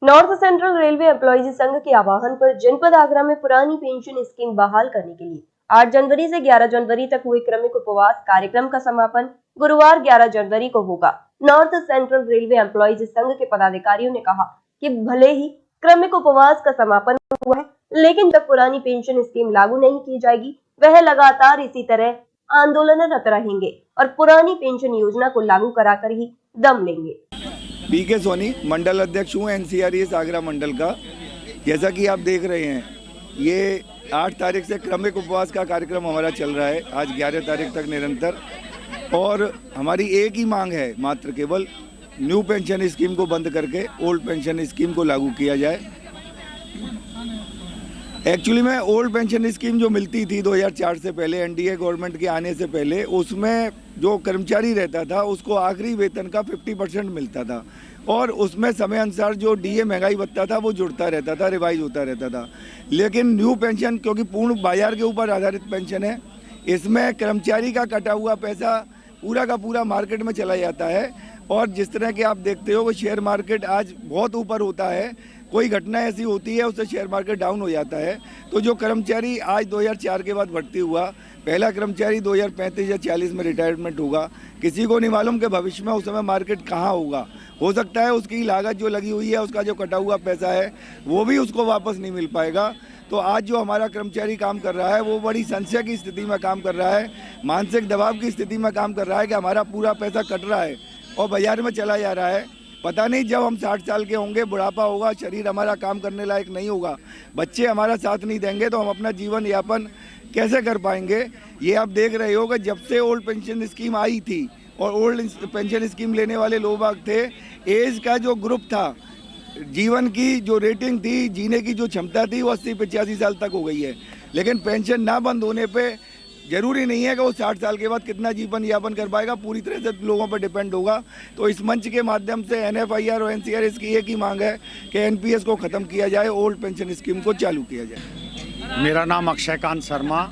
North central railway employees संघ के आह्वान पर जनपद आगरा में पुरानी पेंशन स्कीम बहाल करने के लिए 8 जनवरी से 11 जनवरी तक हुए क्रमिक उपवास कार्यक्रम का समापन गुरुवार 11 जनवरी को होगा। नॉर्थ सेंट्रल रेलवे एम्प्लॉयज संघ के पदाधिकारियों ने कहा कि भले ही क्रमिक उपवास का समापन हुआ है, लेकिन जब पुरानी पेंशन स्कीम लागू नहीं की जाएगी, वह लगातार इसी तरह आंदोलनरत रहेंगे और पुरानी पेंशन योजना को लागू कराकर ही दम लेंगे। पीके सोनी मंडल अध्यक्ष हूँ एनसीआरएस आगरा मंडल का। जैसा कि आप देख रहे हैं, ये 8 तारीख से क्रमिक उपवास का कार्यक्रम हमारा चल रहा है, आज 11 तारीख तक निरंतर। और हमारी एक ही मांग है, मात्र केवल न्यू पेंशन स्कीम को बंद करके ओल्ड पेंशन स्कीम को लागू किया जाए। एक्चुअली में ओल्ड पेंशन स्कीम जो मिलती थी 2004 से पहले, एनडीए गवर्नमेंट के आने से पहले, उसमें जो कर्मचारी रहता था उसको आखिरी वेतन का 50% मिलता था और उसमें समय अनुसार जो डीए महंगाई भत्ता था वो जुड़ता रहता था, रिवाइज होता रहता था। लेकिन न्यू पेंशन, क्योंकि पूर्ण बाजार के ऊपर आधारित पेंशन है, इसमें कर्मचारी का कटा हुआ पैसा पूरा का पूरा मार्केट में चला जाता है। और जिस तरह के आप देखते हो कि शेयर मार्केट आज बहुत ऊपर होता है, कोई घटना ऐसी होती है उससे शेयर मार्केट डाउन हो जाता है। तो जो कर्मचारी आज 2004 के बाद भर्ती हुआ, पहला कर्मचारी 2035 या 40 में रिटायरमेंट होगा, किसी को नहीं मालूम कि भविष्य में उस समय मार्केट कहाँ होगा। हो सकता है उसकी लागत जो लगी हुई है, उसका जो कटा हुआ पैसा है, वो भी उसको वापस नहीं मिल पाएगा। तो आज जो हमारा कर्मचारी काम कर रहा है वो बड़ी संशय की स्थिति में काम कर रहा है, मानसिक दबाव की स्थिति में काम कर रहा है कि हमारा पूरा पैसा कट रहा है और बाजार में चला जा रहा है। पता नहीं जब हम 60 साल के होंगे, बुढ़ापा होगा, शरीर हमारा काम करने लायक नहीं होगा, बच्चे हमारा साथ नहीं देंगे, तो हम अपना जीवन यापन कैसे कर पाएंगे। ये आप देख रहे हो कि जब से ओल्ड पेंशन स्कीम आई थी और ओल्ड पेंशन स्कीम लेने वाले लोग थे, एज का जो ग्रुप था, जीवन की जो रेटिंग थी, जीने की जो क्षमता थी, वो 80-85 साल तक हो गई है। लेकिन पेंशन ना बंद होने पे जरूरी नहीं है कि वो 60 साल के बाद कितना जीवन यापन कर पाएगा, पूरी तरह से लोगों पर डिपेंड होगा। तो इस मंच के माध्यम से एनएफआईआर और एनसीआरएस की एक ही मांग है कि एनपीएस को ख़त्म किया जाए, ओल्ड पेंशन स्कीम को चालू किया जाए। मेरा नाम अक्षयकांत शर्मा,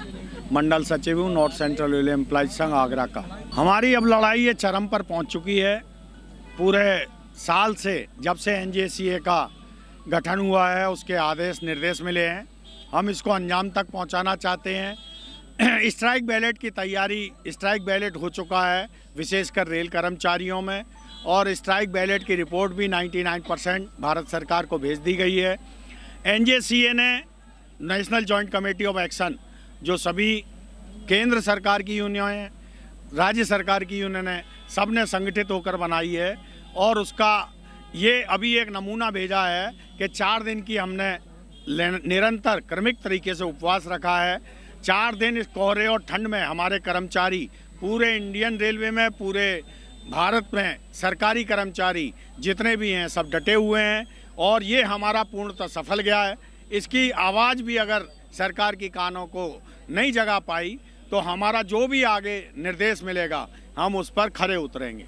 मंडल सचिव हूँ नॉर्थ सेंट्रल रेलवे एम्प्लॉयज संघ आगरा का। हमारी अब लड़ाई ये चरम पर पहुँच चुकी है। पूरे साल से, जब से एनजेसीए का गठन हुआ है, उसके आदेश निर्देश मिले हैं, हम इसको अंजाम तक पहुँचाना चाहते हैं। स्ट्राइक बैलेट की तैयारी, स्ट्राइक बैलेट हो चुका है विशेषकर रेल कर्मचारियों में, और स्ट्राइक बैलेट की रिपोर्ट भी 99% भारत सरकार को भेज दी गई है। एनजेसीए ने national joint committee of action, जो सभी केंद्र सरकार की यूनियन है, राज्य सरकार की यूनियन है, सब ने संगठित होकर बनाई है और उसका ये अभी एक नमूना भेजा है कि 4 दिन की हमने निरंतर क्रमिक तरीके से उपवास रखा है। 4 दिन इस कोहरे और ठंड में हमारे कर्मचारी पूरे इंडियन रेलवे में, पूरे भारत में सरकारी कर्मचारी जितने भी हैं सब डटे हुए हैं और ये हमारा पूर्णतः सफल गया है। इसकी आवाज़ भी अगर सरकार की कानों को नहीं जगा पाई तो हमारा जो भी आगे निर्देश मिलेगा हम उस पर खरे उतरेंगे।